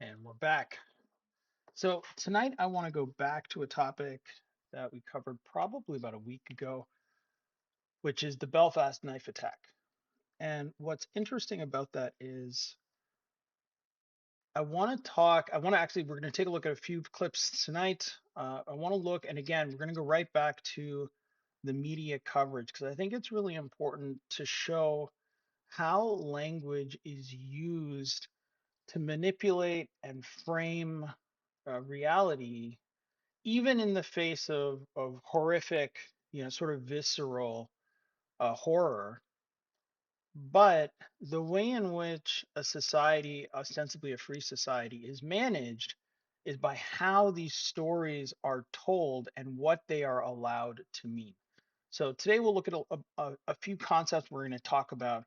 And we're back. So tonight I want to go back to a topic that we covered probably about a week ago, which is the Belfast knife attack. And what's interesting about that is we're going to take a look at a few clips tonight. I want to look, and again, we're going to go right back to the media coverage because I think it's really important to show how language is used to manipulate and frame reality even in the face of horrific, sort of visceral horror. But the way in which a society, ostensibly a free society, is managed is by how these stories are told and what they are allowed to mean. So today we'll look at a few concepts. We're going to talk about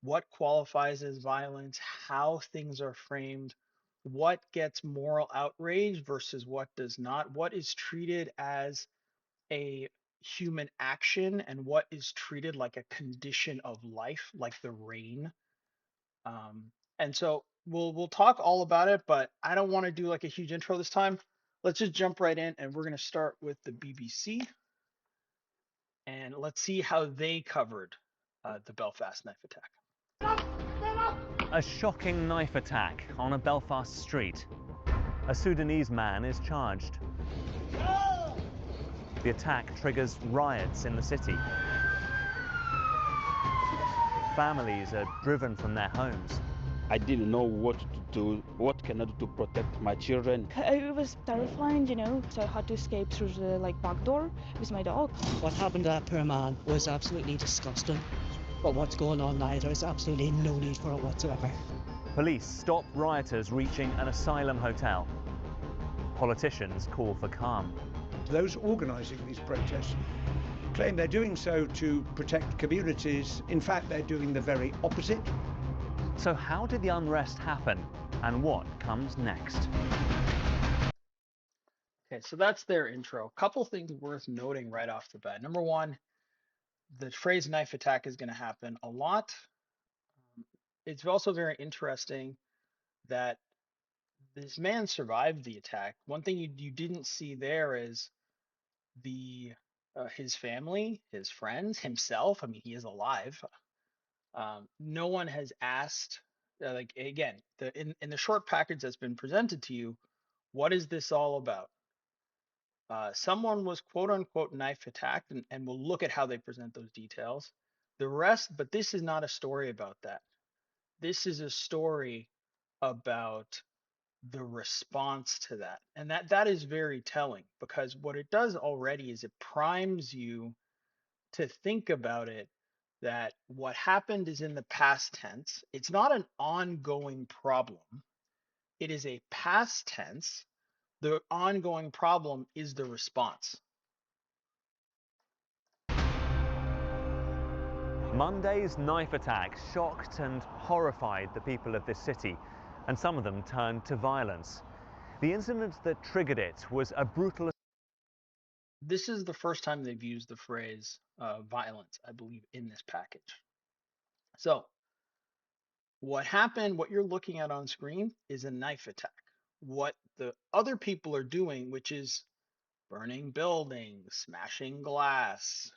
what qualifies as violence, how things are framed, what gets moral outrage versus what does not, what is treated as a human action and what is treated like a condition of life, like the rain. Um, and so we'll talk all about it, but I don't want to do like a huge intro this time. Let's just jump right in, and we're going to start with the BBC, and let's see how they covered the Belfast knife attack. A shocking knife attack on a Belfast street. A Sudanese man is charged. The attack triggers riots in the city. Families are driven from their homes. I didn't know what to do, what can I do to protect my children. It was terrifying, so I had to escape through the back door with my dog. What happened to that poor man was absolutely disgusting. But what's going on now, there's absolutely no need for it whatsoever. Police stop rioters reaching an asylum hotel. Politicians call for calm. Those organising these protests claim they're doing so to protect communities. In fact, they're doing the very opposite. So how did the unrest happen, and what comes next? Okay, so that's their intro. Couple things worth noting right off the bat. Number one, the phrase knife attack is going to happen a lot. It's also very interesting that this man survived the attack. One thing you didn't see there is the his family, his friends, himself. I mean, he is alive. No one has asked, like again, in the short package that's been presented to you, what is this all about? Someone was quote unquote knife attacked, and we'll look at how they present those details. The rest, but this is not a story about that. This is a story about the response to that. And that is very telling because what it does already is it primes you to think about it that what happened is in the past tense. It's not an ongoing problem. It is a past tense. The ongoing problem is the response. Monday's knife attack shocked and horrified the people of this city, and some of them turned to violence. The incident that triggered it was a brutal... This is the first time they've used the phrase violence, I believe, in this package. So what happened, what you're looking at on screen is a knife attack. What the other people are doing, which is burning buildings, smashing glass,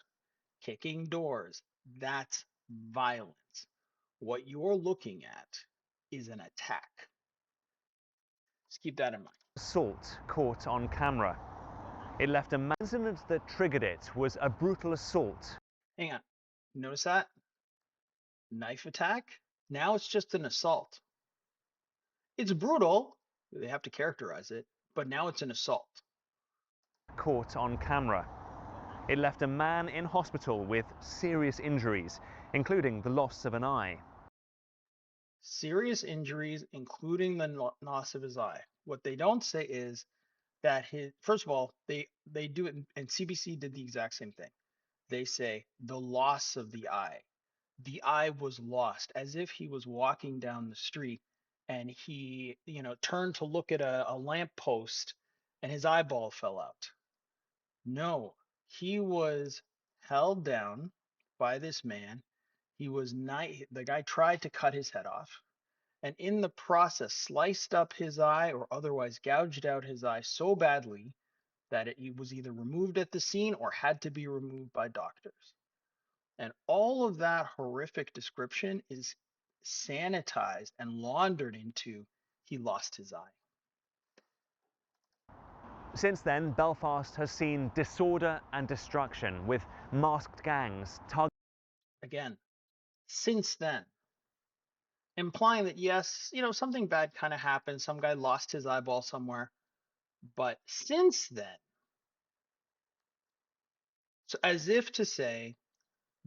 kicking doors, that's violence. What you're looking at is an attack. Just keep that in mind. Assault caught on camera. It left a incident that triggered it was a brutal assault. Hang on. Notice that? Knife attack? Now it's just an assault. It's brutal. They have to characterize it, but now it's an assault. Caught on camera. It left a man in hospital with serious injuries, including the loss of an eye. Serious injuries, including the loss of his eye. What they don't say is that first of all, they do it, and CBC did the exact same thing. They say the loss of the eye. The eye was lost, as if he was walking down the street and he, turned to look at a lamppost and his eyeball fell out. No, he was held down by this man. The guy tried to cut his head off, and in the process sliced up his eye or otherwise gouged out his eye so badly that it was either removed at the scene or had to be removed by doctors. And all of that horrific description is sanitized and laundered into he lost his eye. Since then, Belfast has seen disorder and destruction, with masked gangs targeting. Again, since then, implying that yes, something bad kind of happened. Some guy lost his eyeball somewhere. But since then, so as if to say,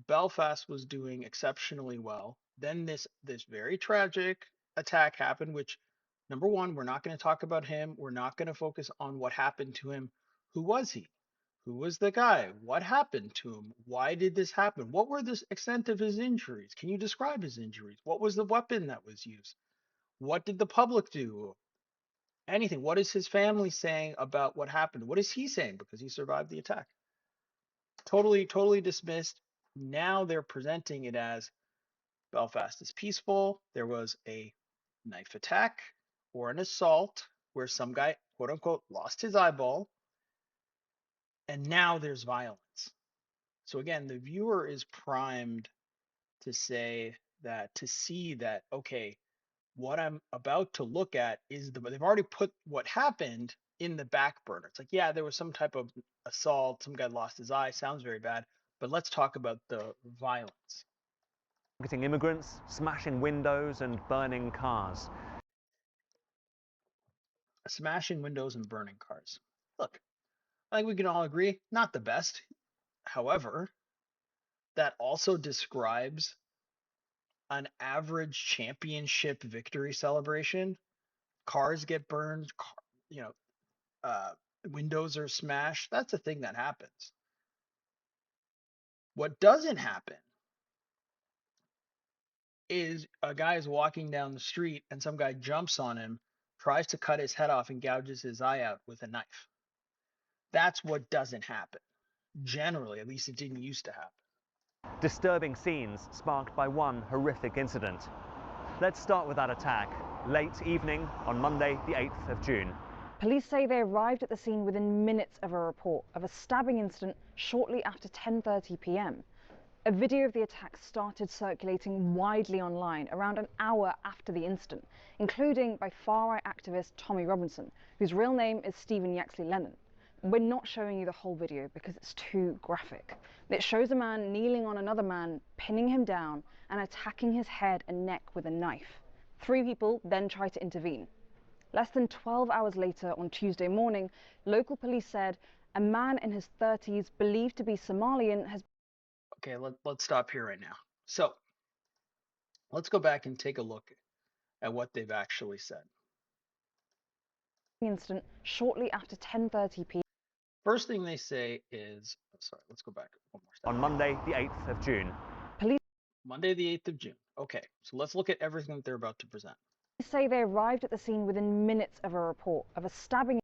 Belfast was doing exceptionally well. Then this very tragic attack happened, which number one, we're not going to talk about him. We're not going to focus on what happened to him. Who was he? Who was the guy? What happened to him? Why did this happen? What were the extent of his injuries? Can you describe his injuries? What was the weapon that was used? What did the public do? Anything. What is his family saying about what happened? What is he saying because he survived the attack? Totally dismissed. Now they're presenting it as Belfast is peaceful. There was a knife attack or an assault where some guy, quote unquote, lost his eyeball. And now there's violence. So again, the viewer is primed to say that, to see that, okay, what I'm about to look at is they've already put what happened in the back burner. It's like, yeah, there was some type of assault, some guy lost his eye, sounds very bad, but let's talk about the violence. Targeting immigrants, smashing windows and burning cars. Smashing windows and burning cars. Look, I think we can all agree, not the best. However, that also describes an average championship victory celebration. Cars get burned, you know, uh, windows are smashed. That's a thing that happens. What doesn't happen is a guy is walking down the street and some guy jumps on him, tries to cut his head off, and gouges his eye out with a knife. That's what doesn't happen. Generally, at least it didn't used to happen. Disturbing scenes sparked by one horrific incident. Let's start with that attack, late evening on Monday, the 8th of June. Police say they arrived at the scene within minutes of a report of a stabbing incident shortly after 10:30 p.m. A video of the attack started circulating widely online around an hour after the incident, including by far-right activist Tommy Robinson, whose real name is Stephen Yaxley Lennon. We're not showing you the whole video because it's too graphic. It shows a man kneeling on another man, pinning him down and attacking his head and neck with a knife. 3 people then try to intervene. Less than 12 hours later, on Tuesday morning, local police said a man in his 30s, believed to be Somalian, has... Okay, let's stop here right now. So, let's go back and take a look at what they've actually said. Incident shortly after 10:30 p.m. First thing they say is, sorry, let's go back one more step. On Monday, the 8th of June. Monday, the 8th of June. Okay, so let's look at everything that they're about to present. Police say they arrived at the scene within minutes of a report of a stabbing.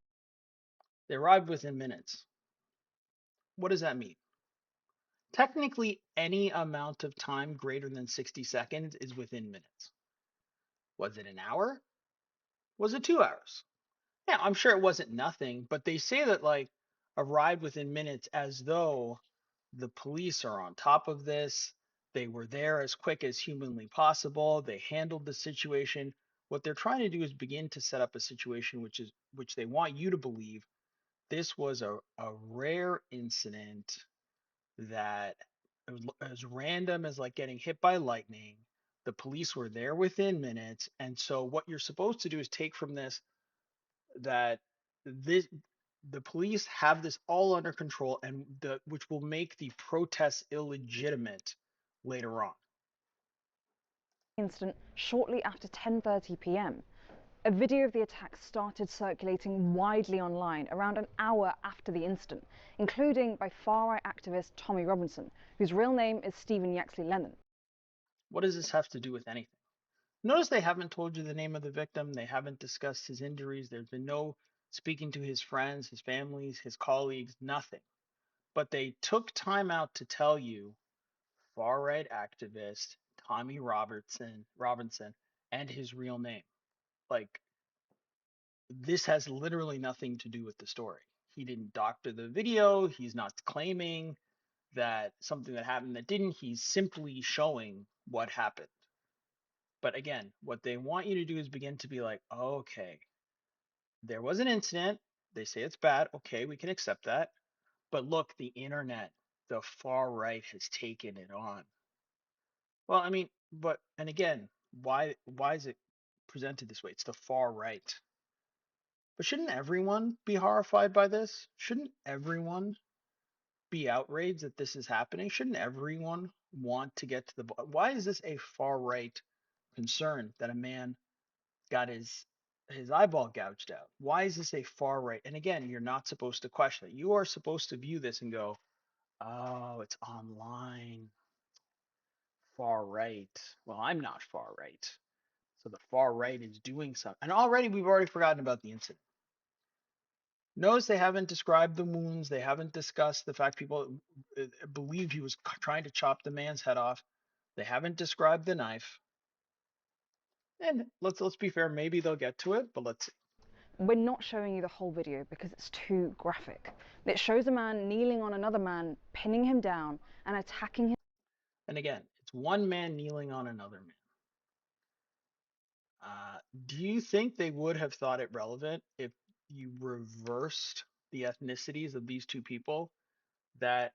They arrived within minutes. What does that mean? Technically, any amount of time greater than 60 seconds is within minutes. Was it an hour? Was it 2 hours? Yeah, I'm sure it wasn't nothing, but they say that like arrived within minutes as though the police are on top of this. They were there as quick as humanly possible. They handled the situation. What they're trying to do is begin to set up a situation which they want you to believe this was a rare incident that as random as like getting hit by lightning. The police were there within minutes, and so what you're supposed to do is take from this that the police have this all under control, and which will make the protests illegitimate later on. Incident shortly after 10:30 p.m. A video of the attack started circulating widely online around an hour after the incident, including by far-right activist Tommy Robinson, whose real name is Stephen Yaxley Lennon. What does this have to do with anything? Notice they haven't told you the name of the victim. They haven't discussed his injuries. There's been no speaking to his friends, his families, his colleagues, nothing. But they took time out to tell you far-right activist Tommy Robinson and his real name. Like, this has literally nothing to do with the story. He didn't doctor the video. He's not claiming that something that happened that didn't. He's simply showing what happened. But again, what they want you to do is begin to be like, okay, there was an incident. They say it's bad. Okay, we can accept that. But look, the internet, the far right has taken it on. Well, I mean, but and again, why is it presented this way? It's the far right. But shouldn't everyone be horrified by this? Shouldn't everyone be outraged that this is happening? Shouldn't everyone want to get to the why is this a far right concern that a man got his eyeball gouged out? Why is this a far right? And again, you're not supposed to question it. You are supposed to view this and go, "Oh, it's online. Far right. Well, I'm not far right. So the far right is doing something." And we've already forgotten about the incident. Notice they haven't described the wounds. They haven't discussed the fact people believed he was trying to chop the man's head off. They haven't described the knife. And let's be fair, maybe they'll get to it, but let's see. We're not showing you the whole video because it's too graphic. It shows a man kneeling on another man, pinning him down and attacking him. And again, it's one man kneeling on another man. Do you think they would have thought it relevant if you reversed the ethnicities of these two people? That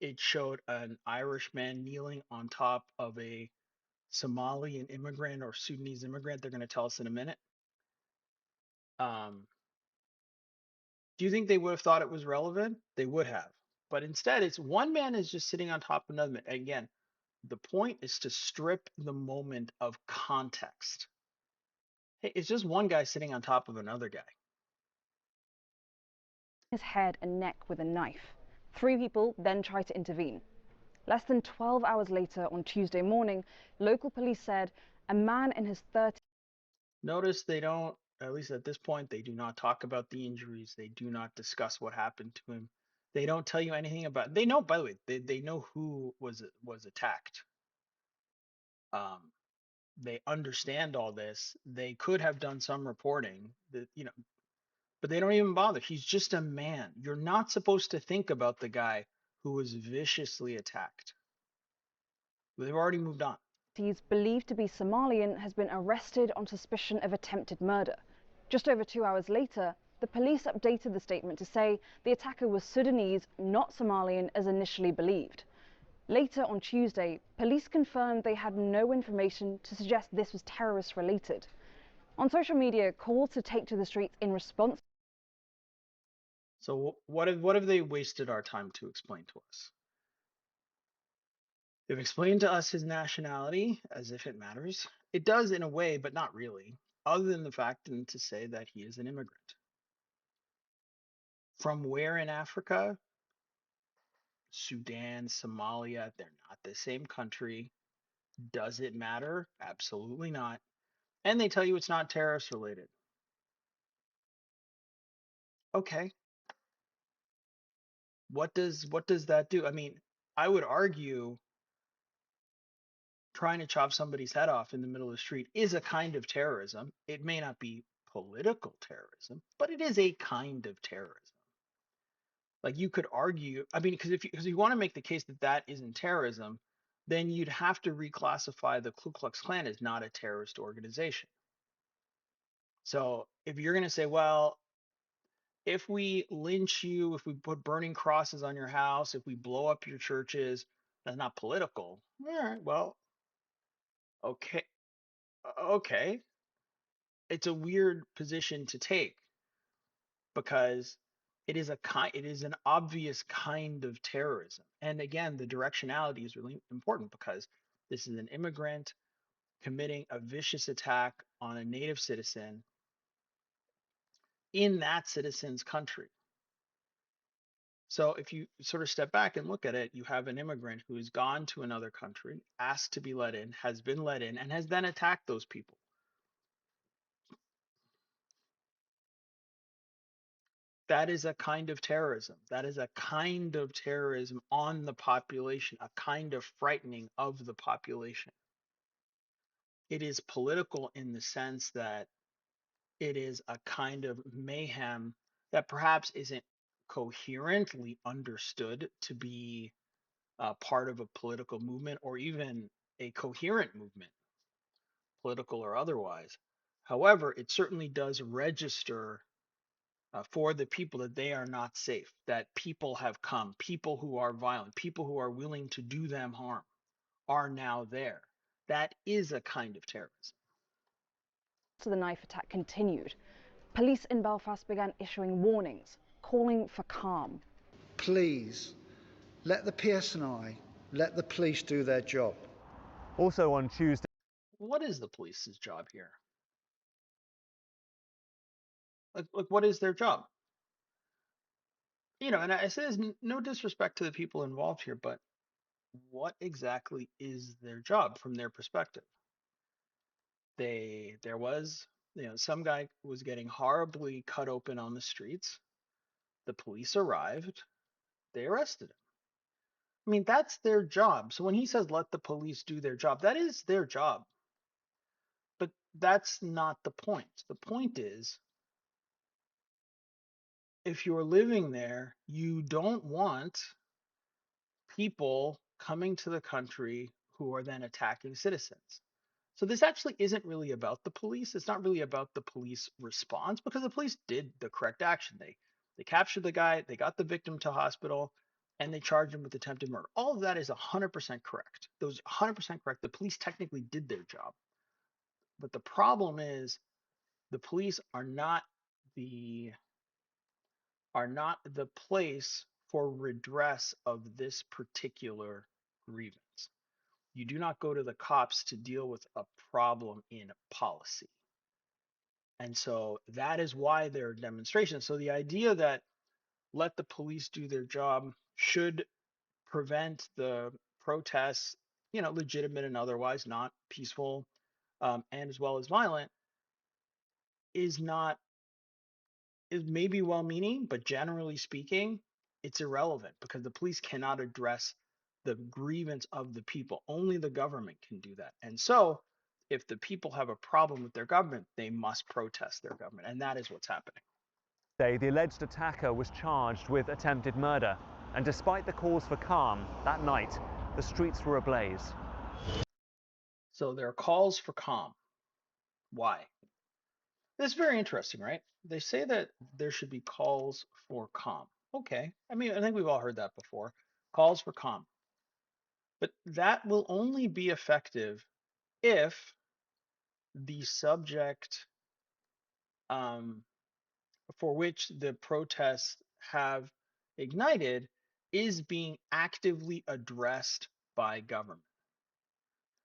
it showed an Irish man kneeling on top of a Somalian immigrant or Sudanese immigrant. They're going to tell us in a minute. Do you think they would have thought it was relevant? They would have. But instead, it's one man is just sitting on top of another man. Again, the point is to strip the moment of context. Hey, it's just one guy sitting on top of another guy. His head and neck with a knife. 3 people then try to intervene. Less than 12 hours later, on Tuesday morning, local police said a man in his 30s. Notice they don't, at least at this point, they do not talk about the injuries. They do not discuss what happened to him. They don't tell you anything about. They know, by the way, they know who was attacked. They understand all this. They could have done some reporting that, but they don't even bother. He's just a man. You're not supposed to think about the guy who was viciously attacked. They've already moved on. He's believed to be Somalian, has been arrested on suspicion of attempted murder. Just over 2 hours later, the police updated the statement to say the attacker was Sudanese, not Somalian as initially believed. Later on Tuesday, police confirmed they had no information to suggest this was terrorist related. On social media, calls to take to the streets in response. So what have they wasted our time to explain to us? They've explained to us his nationality as if it matters. It does in a way, but not really, other than the fact and to say that he is an immigrant. From where in Africa? Sudan, Somalia, they're not the same country. Does it matter? Absolutely not. And they tell you it's not terrorist related. Okay. What does that do? I mean, I would argue trying to chop somebody's head off in the middle of the street is a kind of terrorism. It may not be political terrorism, but it is a kind of terrorism. Like, you could argue, I mean, because if you want to make the case that that isn't terrorism, then you'd have to reclassify the Ku Klux Klan as not a terrorist organization. So if you're going to say, well, if we lynch you, if we put burning crosses on your house, if we blow up your churches, that's not political. All right, well, okay, okay. It's a weird position to take because it is an obvious kind of terrorism. And again, the directionality is really important because this is an immigrant committing a vicious attack on a native citizen in that citizen's country. So if you sort of step back and look at it, you have an immigrant who has gone to another country, asked to be let in, has been let in, and has then attacked those people. That is a kind of terrorism. That is a kind of terrorism on the population, a kind of frightening of the population. it is political in the sense that it is a kind of mayhem that perhaps isn't coherently understood to be part of a political movement or even a coherent movement, political or otherwise. However, it certainly does register for the people that they are not safe, that people have come, people who are violent, people who are willing to do them harm are now there. That is a kind of terrorism. So the knife attack continued. Police in Belfast began issuing warnings, calling for calm. Please, let the PSNI, let the police do their job. Also on Tuesday, What is the police's job here? Like what is their job? And I say there's no disrespect to the people involved here, but what exactly is their job from their perspective? There was, some guy was getting horribly cut open on the streets. The police arrived. They arrested him. I mean, that's their job. So when he says let the police do their job, that is their job. But that's not the point. The point is, if you're living there, you don't want people coming to the country who are then attacking citizens. So this actually isn't really about the police. It's not really about the police response because the police did the correct action. They captured the guy, they got the victim to hospital, and they charged him with attempted murder. All of that is 100% correct. Those 100% correct. The police technically did their job. But the problem is the police the are not the place for redress of this particular grievance. You do not go to the cops to deal with a problem in policy. And so that is why there are demonstrations. So the idea that let the police do their job should prevent the protests, legitimate and otherwise, not peaceful, and as well as violent, is not is maybe well-meaning, but generally speaking, it's irrelevant because the police cannot address the grievance of the people. Only the government can do that. And so, if the people have a problem with their government, they must protest their government, and that is what's happening. the alleged attacker was charged with attempted murder, and despite the calls for calm that night, the streets were ablaze. So there are calls for calm. Why? This is very interesting, right? They say that there should be calls for calm. Okay. I mean, I think we've all heard that before. Calls for calm. But that will only be effective if the subject for which the protests have ignited is being actively addressed by government.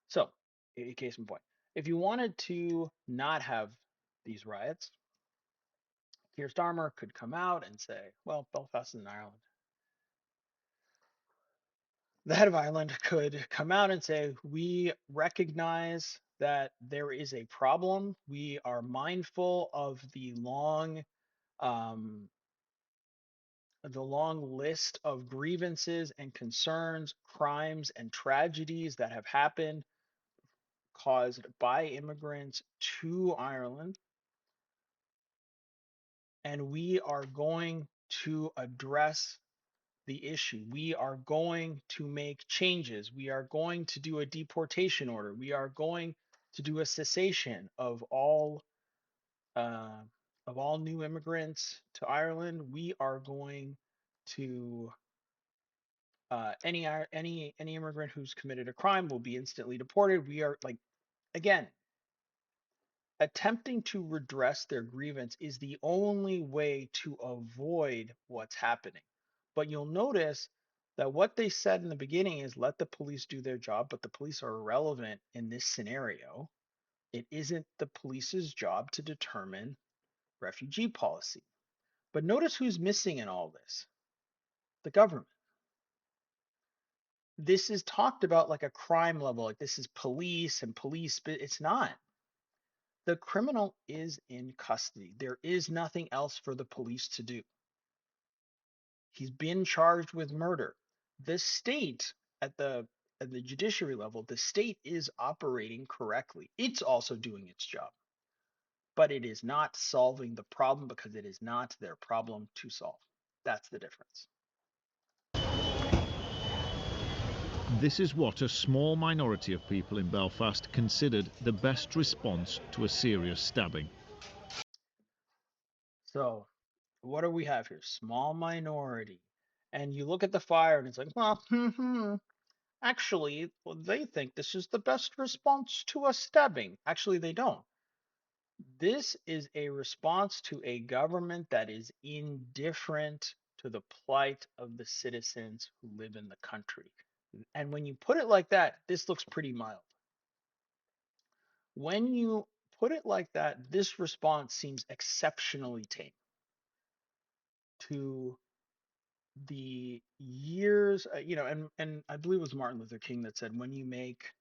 So, a case in point, if you wanted to not have these riots, Keir Starmer could come out and say, well, Belfast is in Ireland. The head of Ireland could come out and say, we recognize that there is a problem. We are mindful of the long list of grievances and concerns, crimes and tragedies that have happened caused by immigrants to Ireland. And we are going to address the issue. We are going to make changes. We are going to do a deportation order. We are going to do a cessation of all new immigrants to Ireland. We are going to any immigrant who's committed a crime will be instantly deported. We are again, attempting to redress their grievance is the only way to avoid what's happening. But you'll notice that what they said in the beginning is let the police do their job, but the police are irrelevant in this scenario. It isn't the police's job to determine refugee policy. But notice who's missing in all this: the government. This is talked about like a crime level, like this is police and police, but it's not. The criminal is in custody. There is nothing else for the police to do. He's been charged with murder. The state, at the at the judiciary level, the state is operating correctly. It's also doing its job, but it is not solving the problem because it is not their problem to solve. That's the difference. This is what a small minority of people in Belfast considered the best response to a serious stabbing. So, what do we have here? Small minority. And you look at the fire and it's like, well, actually, well, they think this is the best response to a stabbing. Actually, they don't. This is a response to a government that is indifferent to the plight of the citizens who live in the country. And when you put it like that, this looks pretty mild. When you put it like that, this response seems exceptionally tame to the years, and I believe it was Martin Luther King that said, when you make,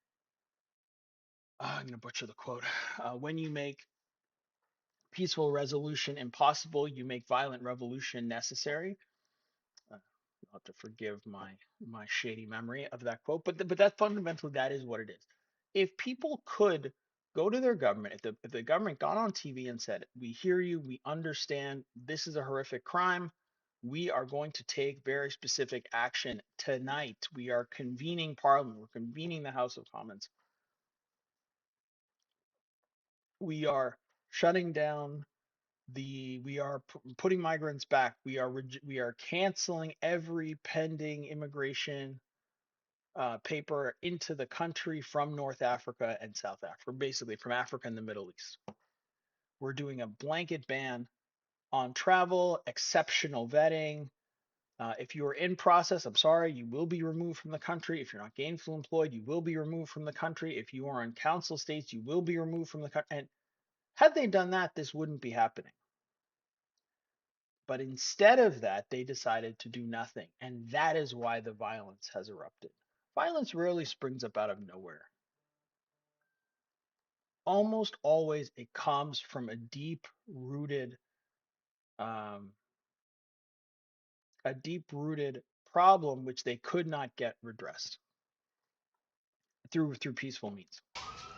I'm going to butcher the quote, when you make peaceful resolution impossible, you make violent revolution necessary. You'll have to forgive my shady memory of that quote, but that fundamentally that is what it is. If people could go to their government, if the government got on TV and said, "We hear you, we understand, this is a horrific crime. We are going to take very specific action tonight. We are convening Parliament. We're convening the House of Commons. We are shutting down we are putting migrants back. We are canceling every pending immigration paper into the country from North Africa and South Africa, basically from Africa and the Middle East. We're doing a blanket ban on travel, exceptional vetting. If you are in process, I'm sorry, you will be removed from the country. If you're not gainfully employed, you will be removed from the country. If you are in council states, you will be removed from the country. And had they done that, this wouldn't be happening. But instead of that, they decided to do nothing. And that is why the violence has erupted. Violence rarely springs up out of nowhere. Almost always it comes from um, a deep-rooted problem which they could not get redressed through peaceful means.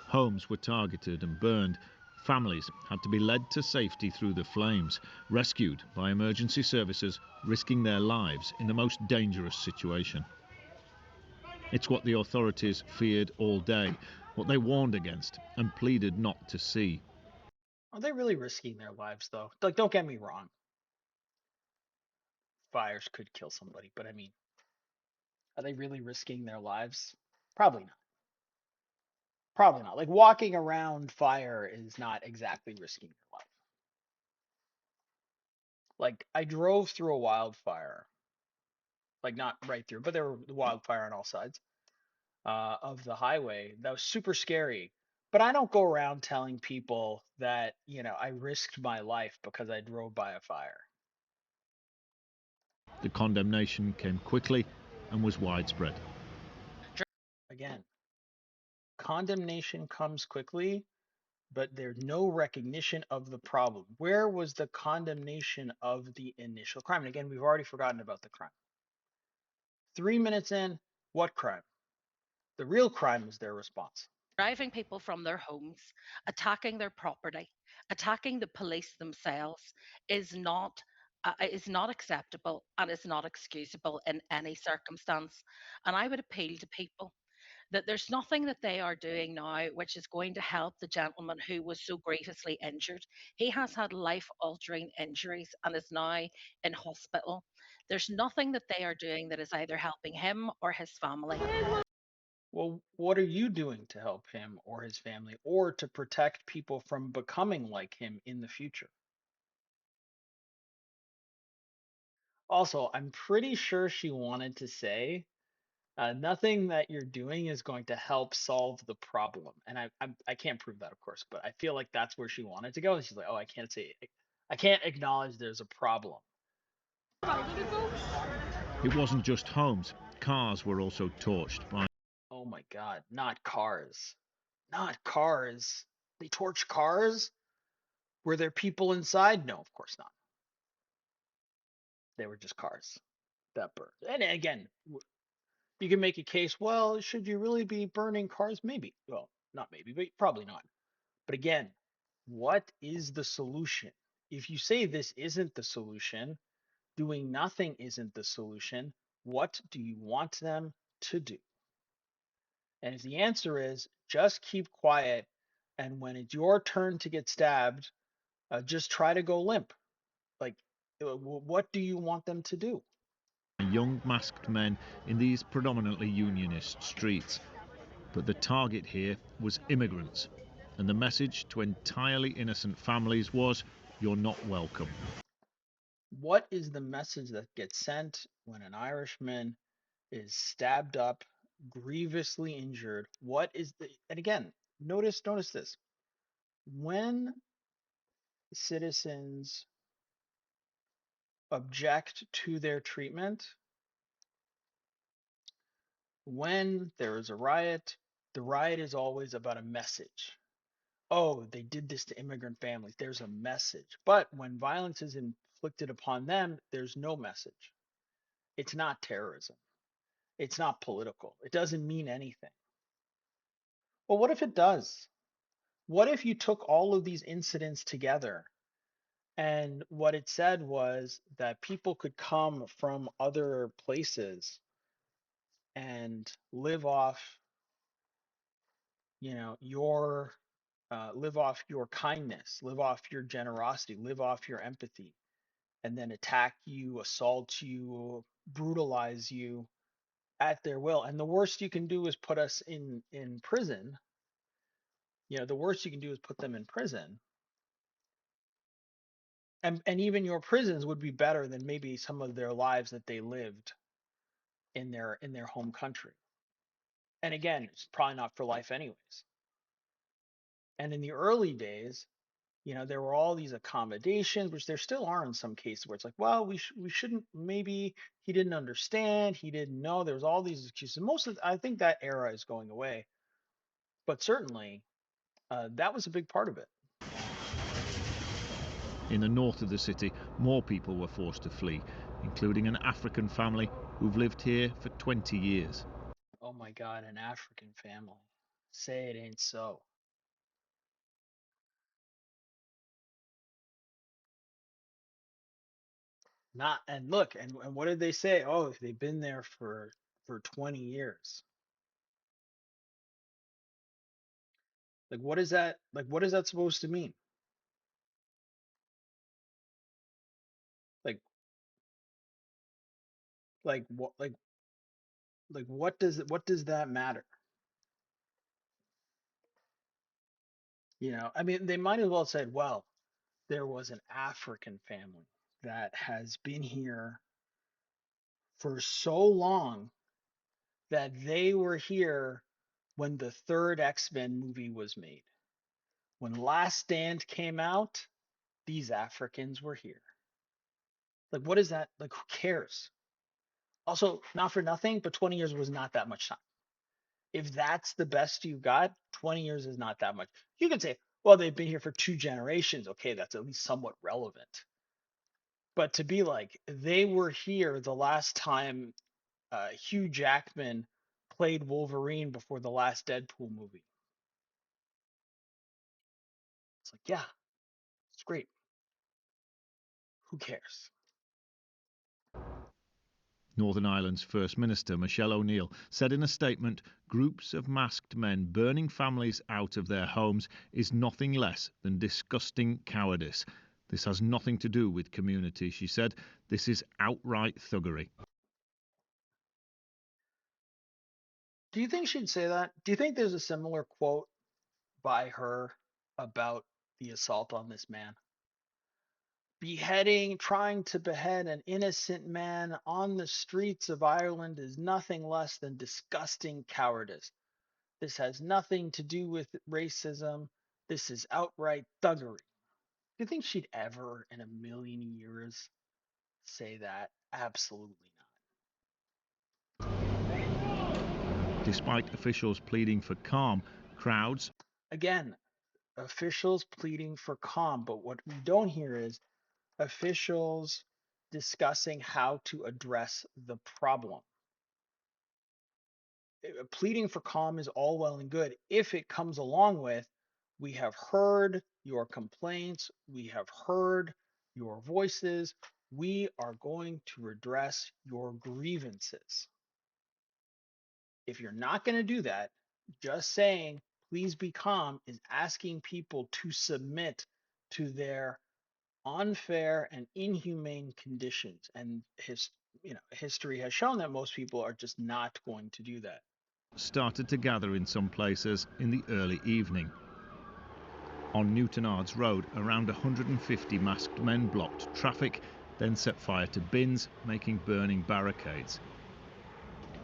Homes were targeted and burned. Families had to be led to safety through the flames, rescued by emergency services, risking their lives in the most dangerous situation. It's what the authorities feared all day, what they warned against and pleaded not to see. Are they really risking their lives, though? Like, don't get me wrong. Fires could kill somebody, but I mean, are they really risking their lives? Probably not. Probably not. Like, walking around fire is not exactly risking your life. Like, I drove through a wildfire, like not right through, but there were wildfire on all sides of the highway. That was super scary. But I don't go around telling people that, I risked my life because I drove by a fire. The condemnation came quickly and was widespread. Again, condemnation comes quickly, but there's no recognition of the problem. Where was the condemnation of the initial crime? And again, we've already forgotten about the crime. 3 minutes in, what crime? The real crime is their response. Driving people from their homes, attacking their property, attacking the police themselves is not acceptable and is not excusable in any circumstance. And I would appeal to people that there's nothing that they are doing now which is going to help the gentleman who was so grievously injured. He has had life altering injuries and is now in hospital. There's nothing that they are doing that is either helping him or his family. Well, what are you doing to help him or his family or to protect people from becoming like him in the future? Also, I'm pretty sure she wanted to say nothing that you're doing is going to help solve the problem. And I can't prove that, of course, but I feel like that's where she wanted to go. And she's like, oh, I can't acknowledge there's a problem. It wasn't just homes. Cars were also torched by... Oh my God, not cars. Not cars. They torch cars? Were there people inside? No, of course not. They were just cars that burned. And again, You can make a case, well, should you really be burning cars? Maybe. Well, not maybe, but probably not. But again, what is the solution? If you say this isn't the solution, doing nothing isn't the solution, what do you want them to do? And if the answer is just keep quiet, and when it's your turn to get stabbed, just try to go limp. Like, what do you want them to do? Young masked men in these predominantly unionist streets. But the target here was immigrants, and the message to entirely innocent families was, you're not welcome. What is the message that gets sent when an Irishman is stabbed up, grievously injured? What is the, and again, notice this. When citizens object to their treatment, when there is a riot, the riot is always about a message. Oh, they did this to immigrant families. There's a message. But when violence is inflicted upon them, there's no message. It's not terrorism. It's not political. It doesn't mean anything. Well, what if it does? What if you took all of these incidents together and what it said was that people could come from other places and live off, your live off your kindness, live off your generosity, live off your empathy, and then attack you, assault you, brutalize you at their will. And the worst you can do is put us in prison. The worst you can do is put them in prison. And even your prisons would be better than maybe some of their lives that they lived in their home country. And again, it's probably not for life anyways. And in the early days, there were all these accommodations, which there still are in some cases where it's like, well, we shouldn't, maybe he didn't understand, he didn't know. There's all these excuses. I think that era is going away, but certainly that was a big part of it. In the north of the city, more people were forced to flee, including an African family who've lived here for 20 years. Oh my God, an African family. Say it ain't so. Not, and look, and what did they say? Oh, they've been there for 20 years. Like what is that? Like what is that supposed to mean? Like what what does that matter? I mean, they might as well have said, well, there was an African family that has been here for so long that they were here when the third X-Men movie was made. When Last Stand came out, these Africans were here. Like, what is that? Like, who cares? Also, not for nothing, but 20 years was not that much time. If that's the best you got, 20 years is not that much. You could say, well, they've been here for 2 generations. Okay, that's at least somewhat relevant. But to be like, they were here the last time Hugh Jackman played Wolverine before the last Deadpool movie. It's like, yeah, it's great. Who cares? Northern Ireland's First Minister, Michelle O'Neill, said in a statement, groups of masked men burning families out of their homes is nothing less than disgusting cowardice. This has nothing to do with community, she said. This is outright thuggery. Do you think she'd say that? Do you think there's a similar quote by her about the assault on this man? Trying to behead an innocent man on the streets of Ireland is nothing less than disgusting cowardice. This has nothing to do with racism. This is outright thuggery. Do you think she'd ever in a million years say that? Absolutely not. Despite officials pleading for calm, crowds... Again, officials pleading for calm, but what we don't hear is officials discussing how to address the problem. pleading for calm is all well and good if it comes along with, we have heard your complaints, we have heard your voices, we are going to redress your grievances. If you're not going to do that, just saying, please be calm, is asking people to submit to their unfair and inhumane conditions. And history has shown that most people are just not going to do that. Started to gather in some places in the early evening. On Newtonards Road, around 150 masked men blocked traffic, then set fire to bins, making burning barricades.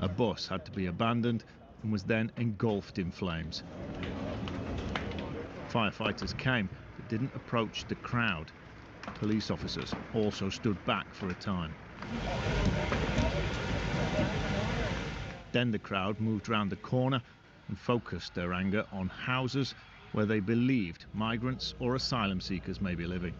A bus had to be abandoned and was then engulfed in flames. Firefighters came but didn't approach the crowd. Police officers also stood back for a time. Then the crowd moved round the corner and focused their anger on houses where they believed migrants or asylum seekers may be living.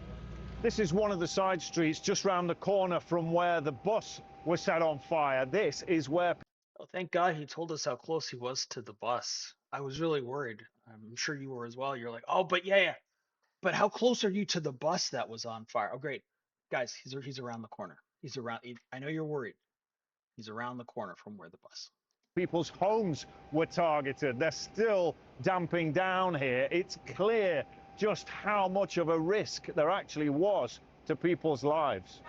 This is one of the side streets just round the corner from where the bus was set on fire. This is where... Oh, thank God he told us how close he was to the bus. I was really worried. I'm sure you were as well. You're like, oh, but yeah. But how close are you to the bus that was on fire? Oh, great. Guys, he's around the corner. He's around. I know you're worried. He's around the corner from where the bus. People's homes were targeted. They're still damping down here. It's clear just how much of a risk there actually was to people's lives.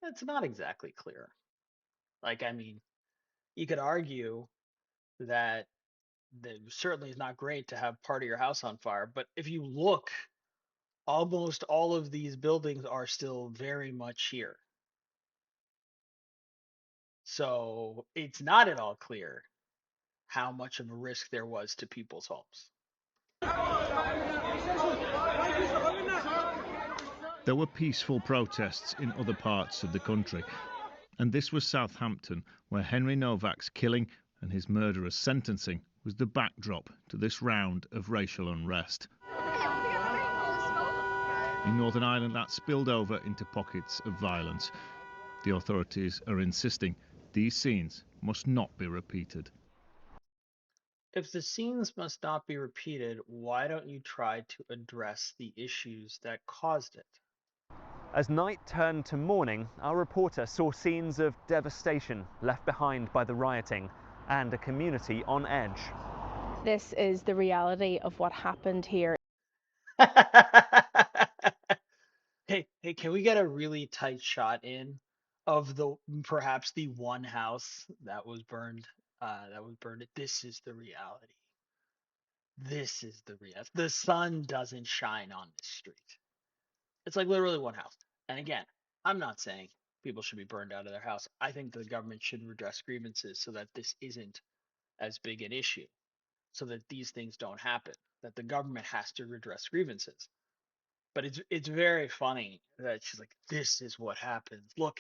It's not exactly clear. Like, I mean, you could argue that certainly is not great to have part of your house on fire, but if you look, almost all of these buildings are still very much here. So it's not at all clear how much of a risk there was to people's homes. There were peaceful protests in other parts of the country, and this was Southampton, where Henry Novak's killing and his murderer's sentencing was the backdrop to this round of racial unrest. In Northern Ireland, that spilled over into pockets of violence. The authorities are insisting these scenes must not be repeated. If the scenes must not be repeated, why don't you try to address the issues that caused it? As night turned to morning, our reporter saw scenes of devastation left behind by the rioting and a community on edge. This is the reality of what happened here. Hey, can we get a really tight shot in of perhaps the one house that was burned? This is the reality. This is the reality. The sun doesn't shine on this street. It's like literally one house. And again, I'm not saying people should be burned out of their house. I think the government should redress grievances so that this isn't as big an issue, so that these things don't happen, that the government has to redress grievances. But it's very funny that she's like, this is what happens. Look,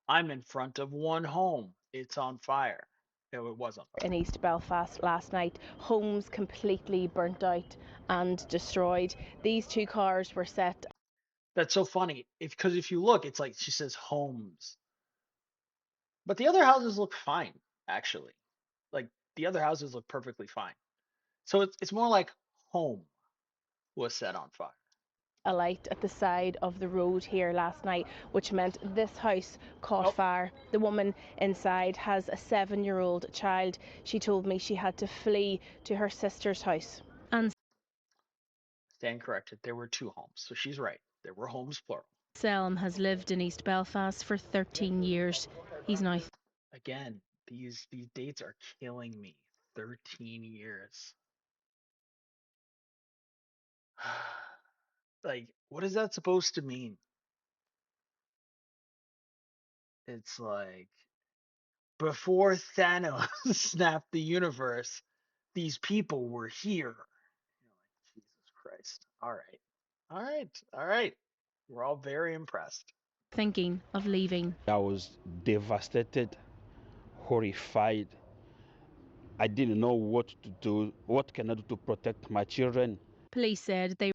I'm in front of one home. It's on fire. No, it wasn't. In East Belfast last night, homes completely burnt out and destroyed. These two cars were set. That's so funny. Because if you look, it's like she says homes. But the other houses look fine, actually. Like the other houses look perfectly fine. So it's more like home was set on fire. A light at the side of the road here last night, which meant this house caught fire. The woman inside has a 7-year-old child. She told me she had to flee to her sister's house. And Stand corrected. There were two homes. So she's right. There were homes, plural. Selm has lived in East Belfast for 13 years. He's now... Again, these dates are killing me. 13 years. Like, what is that supposed to mean? It's like, before Thanos snapped the universe, these people were here. You're like, Jesus Christ. All right. We're all very impressed. thinking of leaving. I was devastated, horrified. I didn't know what to do. What can I do to protect my children? Police said they...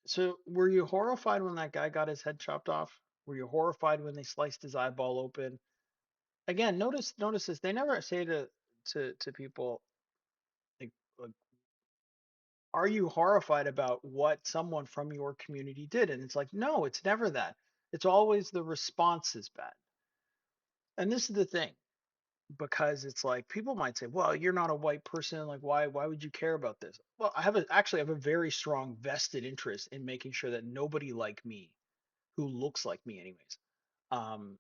So, were you horrified when that guy got his head chopped off? Were you horrified when they sliced his eyeball open? Again, notice this. They never say to to people, like, are you horrified about what someone from your community did? And it's like, no, it's never that. It's always the response is bad. And this is the thing, because it's like people might say, well, you're not a white person, like why would you care about this? Well, actually have a very strong vested interest in making sure that nobody like me, who looks like me anyways, um,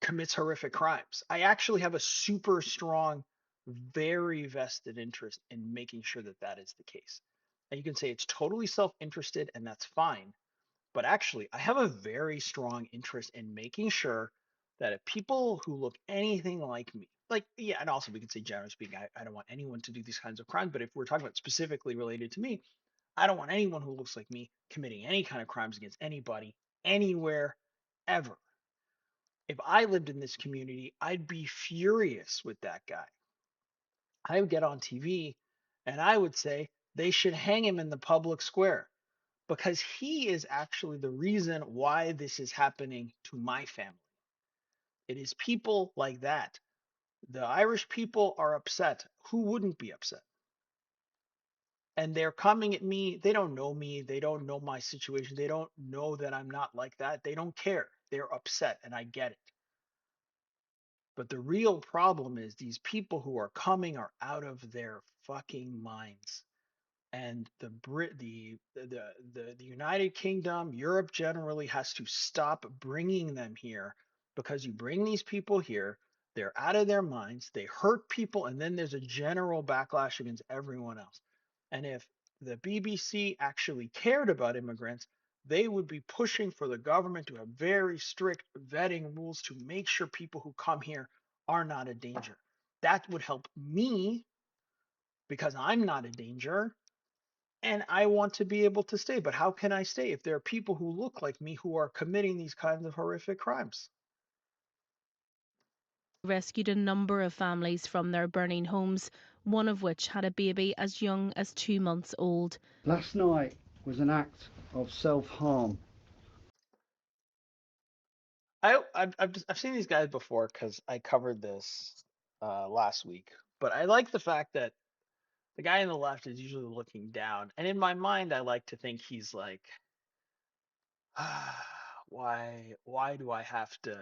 commits horrific crimes. I actually have a super strong, very vested interest in making sure that that is the case. And you can say it's totally self-interested, and that's fine. But actually, I have a very strong interest in making sure that if people who look anything like me, like, yeah, and also we could say generally speaking, I don't want anyone to do these kinds of crimes. But if we're talking about specifically related to me, I don't want anyone who looks like me committing any kind of crimes against anybody, anywhere, ever. If I lived in this community, I'd be furious with that guy. I would get on TV and I would say they should hang him in the public square, because he is actually the reason why this is happening to my family. It is people like that. The Irish people are upset. Who wouldn't be upset? And they're coming at me. They don't know me. They don't know my situation. They don't know that I'm not like that. They don't care. They're upset, and I get it. But the real problem is these people who are coming are out of their fucking minds. And the United Kingdom, Europe generally has to stop bringing them here, because you bring these people here, they're out of their minds, they hurt people, and then there's a general backlash against everyone else. And if the BBC actually cared about immigrants, they would be pushing for the government to have very strict vetting rules to make sure people who come here are not a danger. That would help me, because I'm not a danger and I want to be able to stay. But how can I stay if there are people who look like me who are committing these kinds of horrific crimes? Rescued a number of families from their burning homes, one of which had a baby as young as 2 months old. Last night was an act of self-harm. I've seen these guys before because I covered this last week. But I like the fact that the guy on the left is usually looking down, and in my mind, I like to think he's like, why do I have to?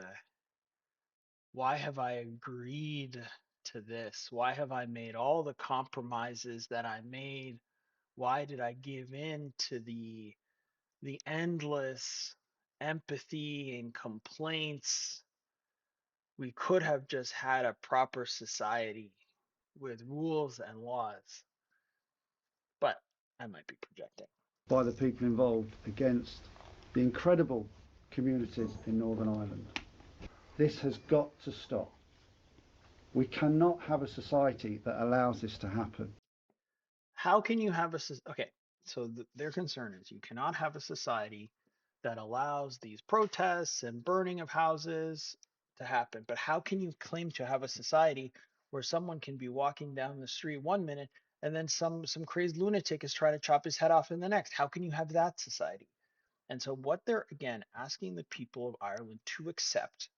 Why have I agreed to this? Why have I made all the compromises that I made? Why did I give in to the endless empathy and complaints? We could have just had a proper society with rules and laws. But I might be projecting. By the people involved against the incredible communities in Northern Ireland. This has got to stop. We cannot have a society that allows this to happen. How can you have okay, so their concern is you cannot have a society that allows these protests and burning of houses to happen. But how can you claim to have a society where someone can be walking down the street 1 minute and then some crazed lunatic is trying to chop his head off in the next? How can you have that society? And so what they're again asking the people of Ireland to accept,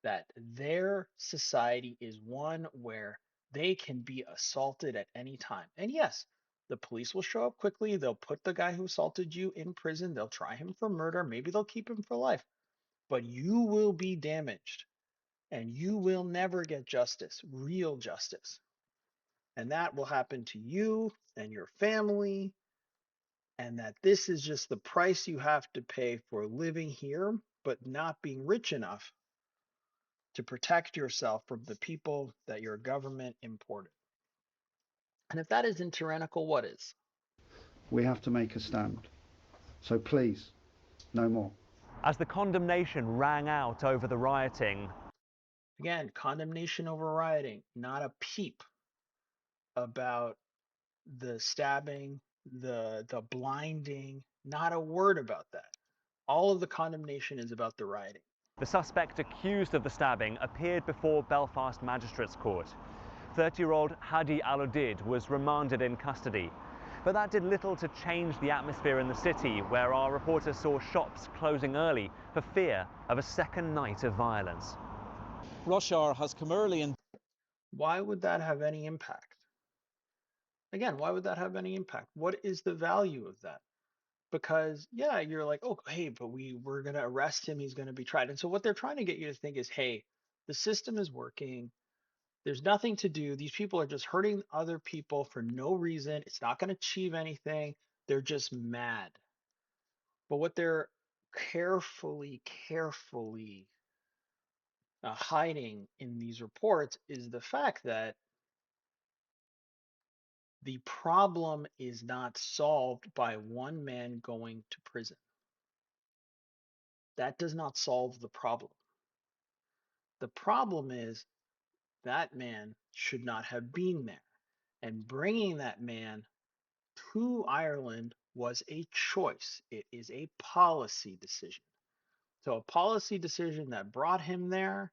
that their society is one where they can be assaulted at any time. And yes, the police will show up quickly. They'll put the guy who assaulted you in prison. They'll try him for murder. Maybe they'll keep him for life. But you will be damaged and you will never get justice, real justice. And that will happen to you and your family. And that this is just the price you have to pay for living here, but not being rich enough to protect yourself from the people that your government imported. And if that isn't tyrannical, what is? We have to make a stand. So please, no more. As the condemnation rang out over the rioting, Again, condemnation over rioting, not a peep about the stabbing, the blinding, not a word about that. All of the condemnation is about the rioting. the suspect accused of the stabbing appeared before Belfast Magistrates Court. 30-year-old Hadi Al-Udid was remanded in custody. But that did little to change the atmosphere in the city, where our reporters saw shops closing early for fear of a second night of violence. Rush hour has come early in. Why would that have any impact? Again, why would that have any impact? What is the value of that? Because yeah, you're like, oh, hey, but we're gonna arrest him. He's gonna be tried. And so what they're trying to get you to think is, hey, the system is working. There's nothing to do. These people are just hurting other people for no reason. It's not going to achieve anything. They're just mad. But what they're carefully hiding in these reports is the fact that the problem is not solved by one man going to prison. That does not solve the problem. The problem is that man should not have been there. And bringing that man to Ireland was a choice. It is a policy decision. So a policy decision that brought him there,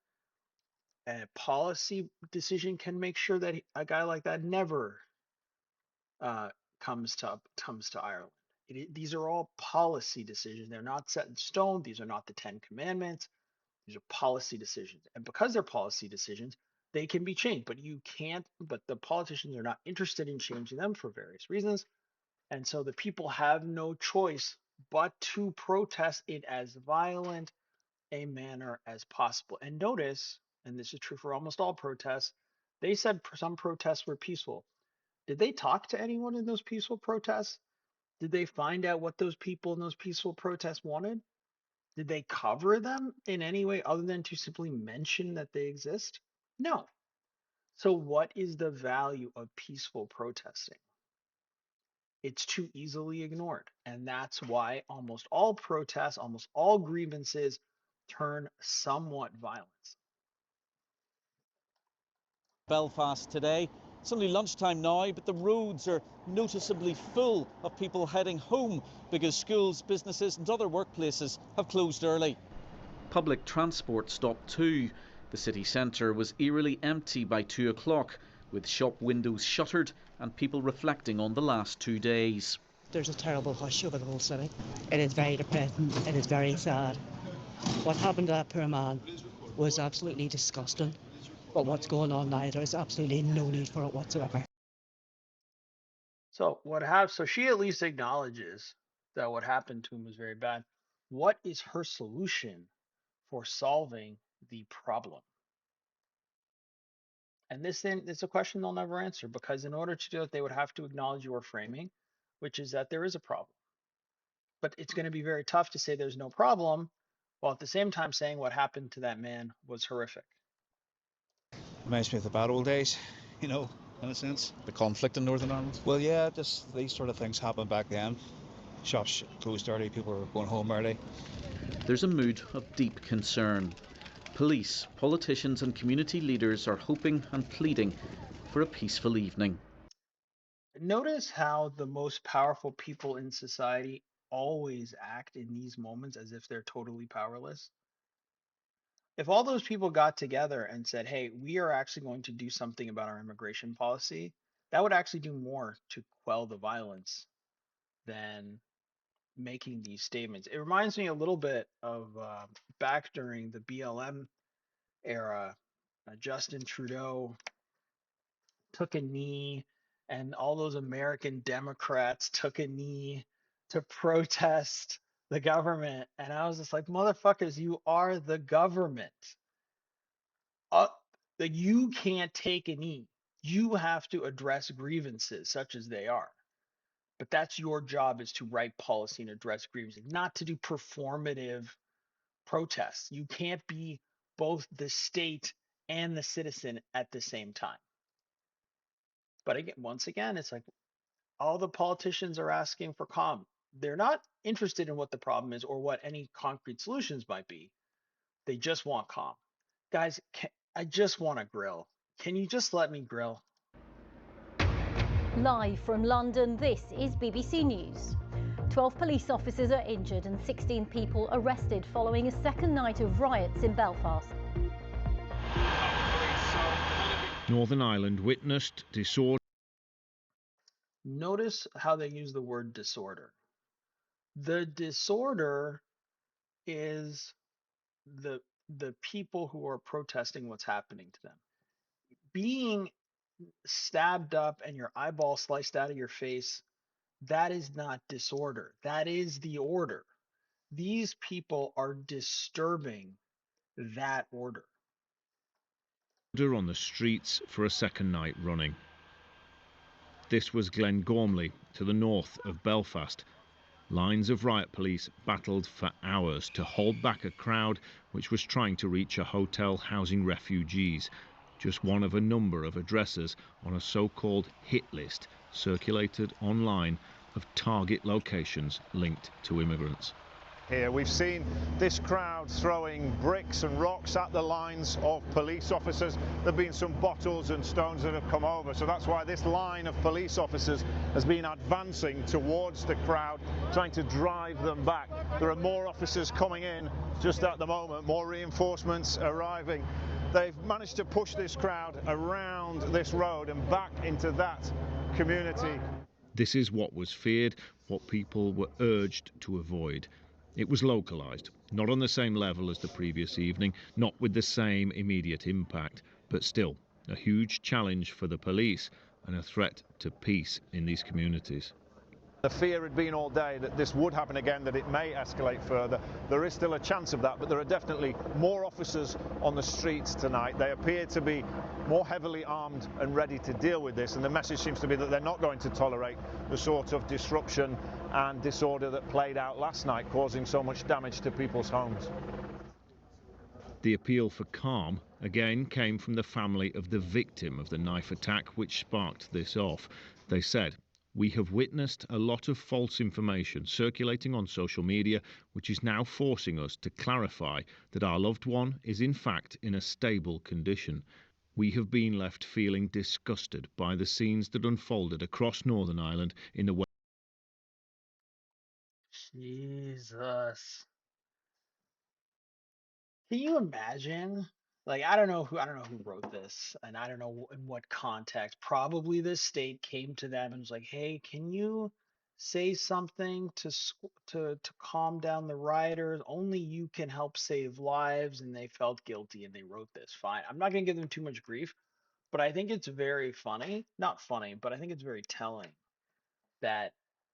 and a policy decision can make sure that a guy like that never uh, comes to Ireland. These are all policy decisions. They're not set in stone. These are not the Ten Commandments. These are policy decisions, and because they're policy decisions, they can be changed. But you can't. But the politicians are not interested in changing them for various reasons. And so the people have no choice but to protest in as violent a manner as possible. And notice, and this is true for almost all protests, they said some protests were peaceful. Did they talk to anyone in those peaceful protests? Did they find out what those people in those peaceful protests wanted? Did they cover them in any way other than to simply mention that they exist? No. So, what is the value of peaceful protesting? It's too easily ignored. And that's why almost all protests, almost all grievances turn somewhat violent. Belfast today. It's only lunchtime now, but the roads are noticeably full of people heading home because schools, businesses and other workplaces have closed early. Public transport stopped too. The city centre was eerily empty by 2 o'clock, with shop windows shuttered and people reflecting on the last 2 days. There's a terrible hush over the whole city. It is very depressing. It is very sad. What happened to that poor man was absolutely disgusting. But what's going on now, there's absolutely no need for it whatsoever. So she at least acknowledges that what happened to him was very bad. What is her solution for solving the problem? And this then is a question they'll never answer, because in order to do it, they would have to acknowledge your framing, which is that there is a problem. But it's going to be very tough to say there's no problem while at the same time saying what happened to that man was horrific. Reminds me of the bad old days, in a sense. The conflict in Northern Ireland. Well, yeah, just these sort of things happened back then. Shops closed early, people were going home early. There's a mood of deep concern. Police, politicians and community leaders are hoping and pleading for a peaceful evening. Notice how the most powerful people in society always act in these moments as if they're totally powerless. If all those people got together and said, hey, we are actually going to do something about our immigration policy, that would actually do more to quell the violence than making these statements. It reminds me a little bit of back during the BLM era. Justin Trudeau took a knee, and all those American Democrats took a knee to protest the government. And I was just like, motherfuckers, you are the government. That you can't take a knee. You have to address grievances such as they are. But that's your job, is to write policy and address grievances, not to do performative protests. You can't be both the state and the citizen at the same time. But again, once again, it's like all the politicians are asking for calm. They're not interested in what the problem is or what any concrete solutions might be. They just want calm. Guys, I just want to grill. Can you just let me grill? Live from London, this is BBC News. 12 police officers are injured and 16 people arrested following a second night of riots in Belfast. Northern Ireland witnessed disorder. Notice how they use the word disorder. The disorder is the people who are protesting what's happening to them. being stabbed up and your eyeball sliced out of your face, that is not disorder. That is the order. These people are disturbing that order. On the streets for a second night running. This was Glengormley, to the north of Belfast. Lines of riot police battled for hours to hold back a crowd which was trying to reach a hotel housing refugees, just one of a number of addresses on a so-called hit list circulated online of target locations linked to immigrants. Here we've seen this crowd throwing bricks and rocks at the lines of police officers. There have been some bottles and stones that have come over, so that's why this line of police officers has been advancing towards the crowd, trying to drive them back. There are more officers coming in just at the moment, more reinforcements arriving. They've managed to push this crowd around this road and back into that community. This is what was feared, what people were urged to avoid. It was localised, not on the same level as the previous evening, not with the same immediate impact, but still a huge challenge for the police and a threat to peace in these communities. The fear had been all day that this would happen again, that it may escalate further. There is still a chance of that, but there are definitely more officers on the streets tonight. They appear to be more heavily armed and ready to deal with this, and the message seems to be that they're not going to tolerate the sort of disruption and disorder that played out last night, causing so much damage to people's homes. The appeal for calm again came from the family of the victim of the knife attack which sparked this off. They said, "We have witnessed a lot of false information circulating on social media, which is now forcing us to clarify that our loved one is in fact in a stable condition. We have been left feeling disgusted by the scenes that unfolded across Northern Ireland in the way." Jesus. Can you imagine? Like, I don't know who wrote this, and I don't know in what context. Probably this state came to them and was like, "Hey, can you say something to calm down the rioters? Only you can help save lives." And they felt guilty and they wrote this. Fine. I'm not gonna give them too much grief, but I think it's very funny. Not funny, but I think it's very telling that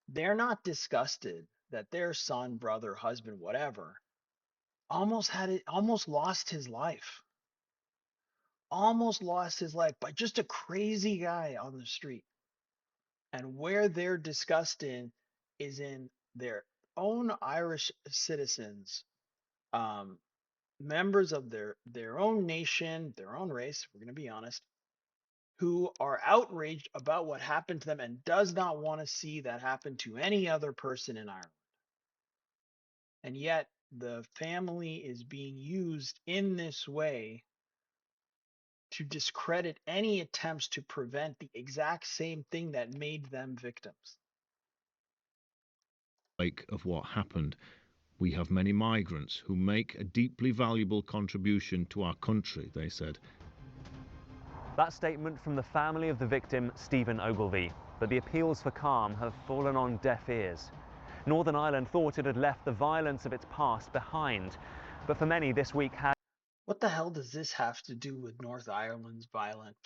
they're not disgusted that their son, brother, husband, whatever almost lost his life. Almost lost his life by just a crazy guy on the street. And where they're disgusted is in their own Irish citizens, um, members of their own nation, their own race, we're going to be honest, who are outraged about what happened to them and does not want to see that happen to any other person in Ireland. And yet the family is being used in this way to discredit any attempts to prevent the exact same thing that made them victims. Wake of what happened. We have many migrants who make a deeply valuable contribution to our country, they said. That statement from the family of the victim, Stephen Ogilvie. But the appeals for calm have fallen on deaf ears. Northern Ireland thought it had left the violence of its past behind. But for many, this week had... What the hell does this have to do with North Ireland's violent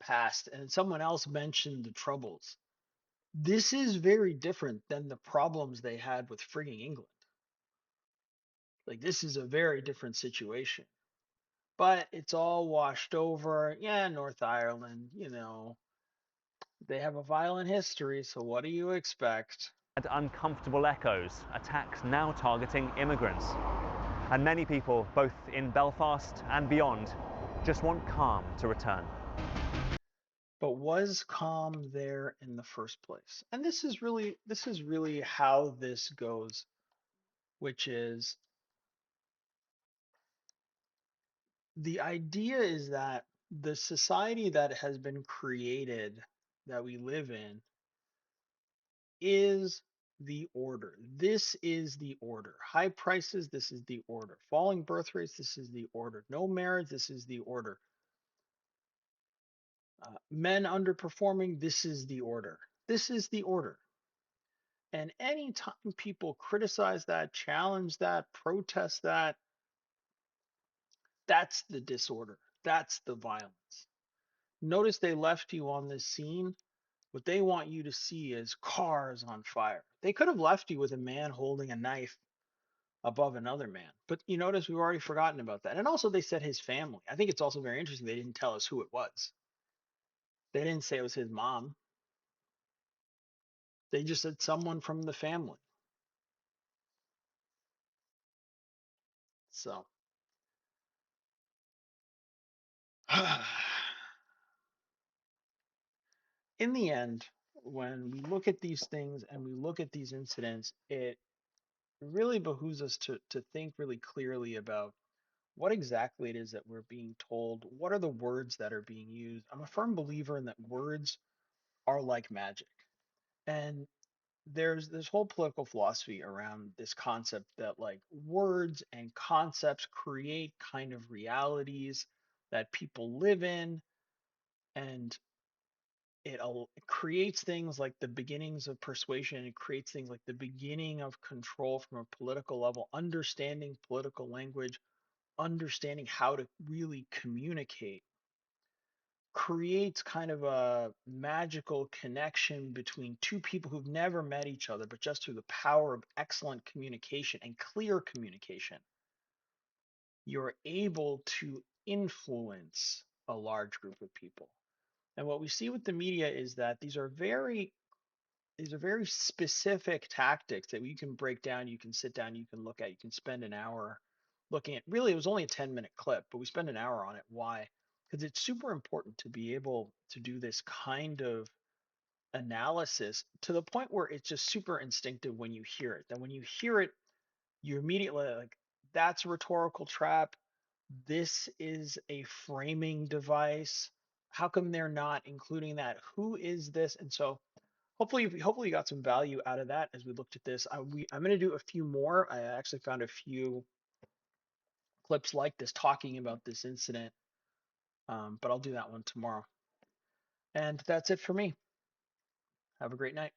past? And someone else mentioned the Troubles. This is very different than the problems they had with frigging England. Like, this is a very different situation. But it's all washed over. Yeah, North Ireland, they have a violent history, so what do you expect? Had uncomfortable echoes, attacks now targeting immigrants. And many people, both in Belfast and beyond, just want calm to return. But was calm there in the first place? And this is really how this goes, which is the idea is that the society that has been created that we live in is the order. This is the order. High prices, this is the order. Falling birth rates, this is the order. No marriage, this is the order. Men underperforming, this is the order. This is the order. And anytime people criticize that, challenge that, protest that, that's the disorder. That's the violence. Notice they left you on this scene. What they want you to see is cars on fire. They could have left you with a man holding a knife above another man. But you notice we've already forgotten about that. And also they said his family. I think it's also very interesting they didn't tell us who it was. They didn't say it was his mom. They just said someone from the family. So in the end, when we look at these things and we look at these incidents, it really behooves us to think really clearly about what exactly it is that we're being told. What are the words that are being used? I'm a firm believer in that words are like magic. And there's this whole political philosophy around this concept that like words and concepts create kind of realities that people live in, and it creates things like the beginnings of persuasion. It creates things like the beginning of control from a political level, understanding political language, understanding how to really communicate, creates kind of a magical connection between two people who've never met each other, but just through the power of excellent communication and clear communication, you're able to influence a large group of people. And what we see with the media is that these are very specific tactics that you can break down, you can sit down, you can look at, you can spend an hour looking at. Really, it was only a 10-minute clip, but we spend an hour on it. Why? Because it's super important to be able to do this kind of analysis to the point where it's just super instinctive when you hear it. That when you hear it, you immediately like, that's a rhetorical trap. This is a framing device. How come they're not including that? Who is this? And so hopefully you got some value out of that as we looked at this. I'm going to do a few more. I actually found a few clips like this talking about this incident, but I'll do that one tomorrow. And that's it for me. Have a great night.